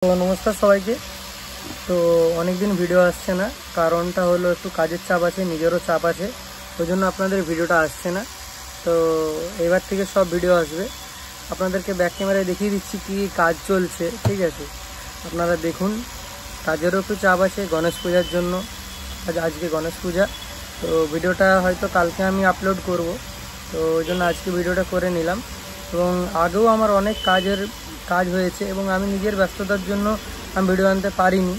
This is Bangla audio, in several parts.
তো নমস্কার সবাইকে। তো অনেক দিন ভিডিও আসছে না, কারণটা হলো একটু কাজের চাপ আছে, নিজেরও চাপ আছে, ওই জন্য আপনাদের ভিডিওটা আসছে না। তো এবার থেকে সব ভিডিও আসবে। আপনাদেরকে ব্যাক ক্যামেরায় দেখিয়ে দিচ্ছি কি কাজ চলছে, ঠিক আছে? আপনারা দেখুন। কাজেরও একটু চাপ আছে গণেশ পূজার জন্য। আজকে গণেশ পূজা, তো ভিডিওটা হয়তো কালকে আমি আপলোড করব, তো ওই জন্য আজকে ভিডিওটা করে নিলাম। এবং আগেও আমার অনেক কাজ হয়েছে এবং আমি নিজের ব্যস্ততার জন্য আমি ভিডিও আনতে পারিনি।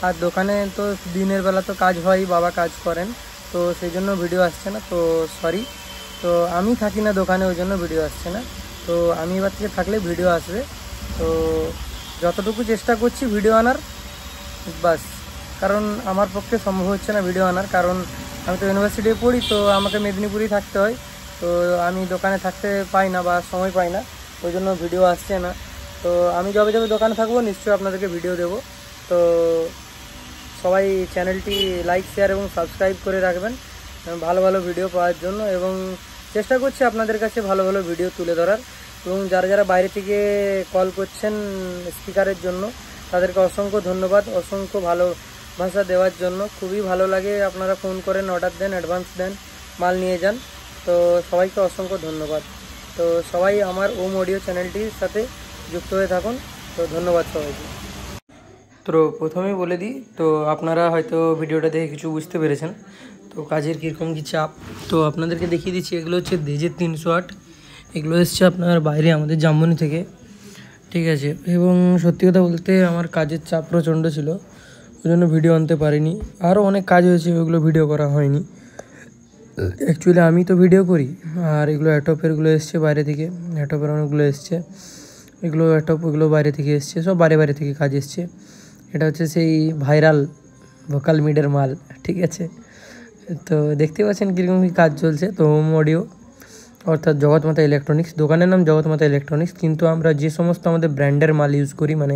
আর দোকানে তো দিনের বেলা তো কাজ হয়, বাবা কাজ করেন, তো সেই জন্য ভিডিও আসছে না। তো সরি। তো আমি থাকি না দোকানে, ওই জন্য ভিডিও আসছে না। তো আমি এবার থেকে থাকলে ভিডিও আসবে। তো যতটুকু চেষ্টা করছি ভিডিও আনার, বাস। কারণ আমার পক্ষে সম্ভব হচ্ছে না ভিডিও আনার, কারণ আমি তো ইউনিভার্সিটিতে পড়ি, তো আমাকে মেদিনীপুরেই থাকতে হয়। তো আমি দোকানে থাকতে পাই না বা সময় পাই না, ওই জন্য ভিডিও আসছে না। তো আমি যবে দোকানে থাকবো নিশ্চয়ই আপনাদেরকে ভিডিও দেবো। তো সবাই চ্যানেলটি লাইক, শেয়ার এবং সাবস্ক্রাইব করে রাখবেন ভালো ভালো ভিডিও পাওয়ার জন্য। এবং চেষ্টা করছি আপনাদের কাছে ভালো ভালো ভিডিও তুলে ধরার। এবং যারা বাইরে থেকে কল করছেন স্পিকারের জন্য, তাদেরকে অসংখ্য ধন্যবাদ, অসংখ্য ভালোবাসা দেওয়ার জন্য। খুবই ভালো লাগে আপনারা ফোন করেন, অর্ডার দেন, অ্যাডভান্স দেন, মাল নিয়ে যান। তো সবাইকে অসংখ্য ধন্যবাদ। তো সবাই আমার ওম অডিও চ্যানেলটির সাথে যুক্ত হয়ে থাকুন। তো ধন্যবাদ সবাইকে। তো প্রথমেই বলে দিই, তো আপনারা হয়তো ভিডিওটা দেখে কিছু বুঝতে পেরেছেন তো কাজের কীরকম কী চাপ। তো আপনাদেরকে দেখিয়ে দিচ্ছি, এগুলো হচ্ছে দেজের 308। এগুলো এসছে আপনার বাইরে আমাদের জামবনি থেকে, ঠিক আছে? এবং সত্যি কথা বলতে আমার কাজের চাপ প্রচণ্ড ছিল, ওই জন্য ভিডিও আনতে পারিনি। আরও অনেক কাজ হয়েছে, ওইগুলো ভিডিও করা হয়নি। অ্যাকচুয়ালি আমি তো ভিডিও করি। আর এগুলো অ্যাটপেরগুলো এসছে বাইরে থেকে, অ্যাটপের অনেকগুলো এসছে। এগুলো ওগুলো বাইরে থেকে এসছে, সব বাইরে থেকে কাজ এসছে। এটা হচ্ছে সেই ভাইরাল ভোকাল মিডের মাল, ঠিক আছে? তো দেখতে পাচ্ছেন কীরকম কী কাজ চলছে। তো ওম অডিও অর্থাৎ জগৎমাতা ইলেকট্রনিক্স, দোকানের নাম জগৎমাতা ইলেকট্রনিক্স, কিন্তু আমরা যে সমস্ত আমাদের ব্র্যান্ডের মাল ইউজ করি, মানে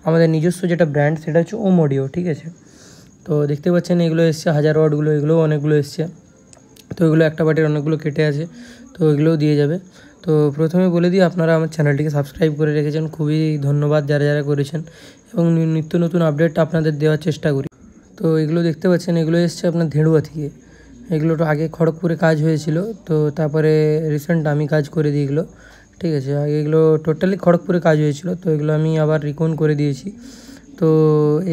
আমাদের নিজস্ব যেটা ব্র্যান্ড, সেটা হচ্ছে ওম অডিও, ঠিক আছে? তো দেখতে পাচ্ছেন এগুলো এসছে 1000 ওয়াটগুলো, এগুলোও অনেকগুলো এসছে। তো এগুলো একটা বাটির অনেকগুলো কেটে আছে, তো এগুলোও দিয়ে যাবে। তো প্রথমে বলে দিই, আপনারা আমার চ্যানেলটিকে সাবস্ক্রাইব করে রেখেছেন, খুবই ধন্যবাদ যারা করেছেন। এবং নিত্য নতুন আপডেট আপনাদের দেওয়ার চেষ্টা করি। তো এগুলো দেখতে পাচ্ছেন, এগুলো এসছে আপনার ধেড়ুয়া থেকে। এগুলো তো আগে খড়গপুরে কাজ হয়েছিল, তো তারপরে রিসেন্ট আমি কাজ করে দিই এগুলো, ঠিক আছে? আগে এগুলো টোটালি খড়গপুরে কাজ হয়েছিল, তো এগুলো আমি আবার রিকন করে দিয়েছি। তো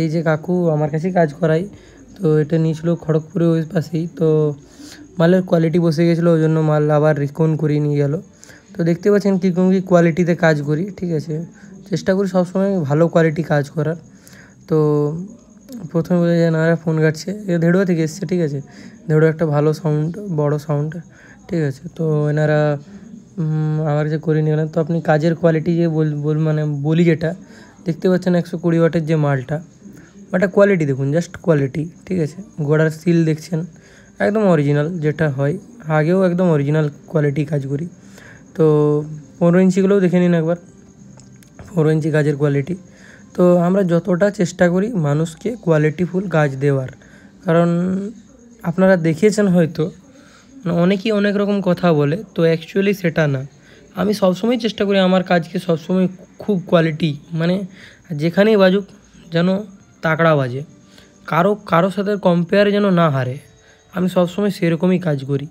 এই যে কাকু আমার কাছেই কাজ করাই, তো এটা নিয়েছিল খড়গপুরে ওই পাশেই। তো মালের কোয়ালিটি বসে গেছিলো, ওই জন্য মাল আবার রিকন করিয়ে নিয়ে গেলো। তো দেখতে পাচ্ছেন কীরকম কী কোয়ালিটিতে কাজ করি, ঠিক আছে? চেষ্টা করি সবসময় ভালো কোয়ালিটি কাজ করার। তো প্রথমে বলে যায় এনারা ফোন কাটছে, এটা ধেড়ুয়া থেকে এসছে, ঠিক আছে? ধেড়ুয়া একটা ভালো সাউন্ড, বড় সাউন্ড, ঠিক আছে? তো এনারা আমার কাছে করে নিয়ে গেলেন। তো আপনি কাজের কোয়ালিটি যে মানে বলি যেটা দেখতে পাচ্ছেন 120 ওয়াটের যে মালটা, ওটা কোয়ালিটি দেখুন, জাস্ট কোয়ালিটি, ঠিক আছে? গোড়ার সিল দেখছেন, একদম অরিজিনাল যেটা হয়। আগেও একদম অরিজিনাল কোয়ালিটি কাজ করি। তো 15 ইঞ্চিগুলোও দেখে নিন একবার, 15 ইঞ্চি কাজের কোয়ালিটি। তো আমরা যতটা চেষ্টা করি মানুষকে কোয়ালিটিফুল কাজ দেওয়ার, কারণ আপনারা দেখিয়েছেন হয়তো অনেকেই অনেক রকম কথা বলে, তো অ্যাকচুয়ালি সেটা না। আমি সবসময় চেষ্টা করি আমার কাজকে সবসময় খুব কোয়ালিটি, মানে যেখানেই বাজুক যেন তাকড়া বাজে, কারো সাথে কম্পেয়ার যেন না হারে। আমি সবসময় সেরকমই কাজ করি,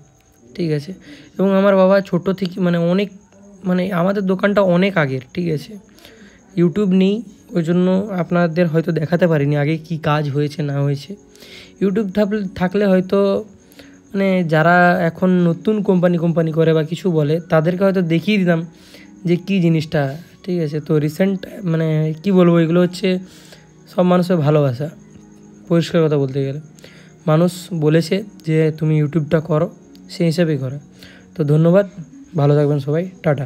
ঠিক আছে? এবং আমার বাবা ছোটো থেকে মানে আমাদের দোকানটা অনেক আগের, ঠিক আছে? ইউটিউব নেই, ওই জন্য আপনাদের হয়তো দেখাতে পারিনি আগে কি কাজ হয়েছে না হয়েছে। ইউটিউব থাকলে হয়তো মানে যারা এখন নতুন কোম্পানি করে বা কিছু বলে, তাদেরকে হয়তো দেখিয়ে দিতাম যে কী জিনিসটা, ঠিক আছে? তো রিসেন্ট মানে কি বলবো, এগুলো হচ্ছে সব মানুষের ভালোবাসা। পরিষ্কার কথা বলতে গেলে মানুষ বলেছে যে তুমি ইউটিউবটা করো, সেই হিসাবেই করো। তো ধন্যবাদ, ভালো থাকবেন সবাই, টাটা।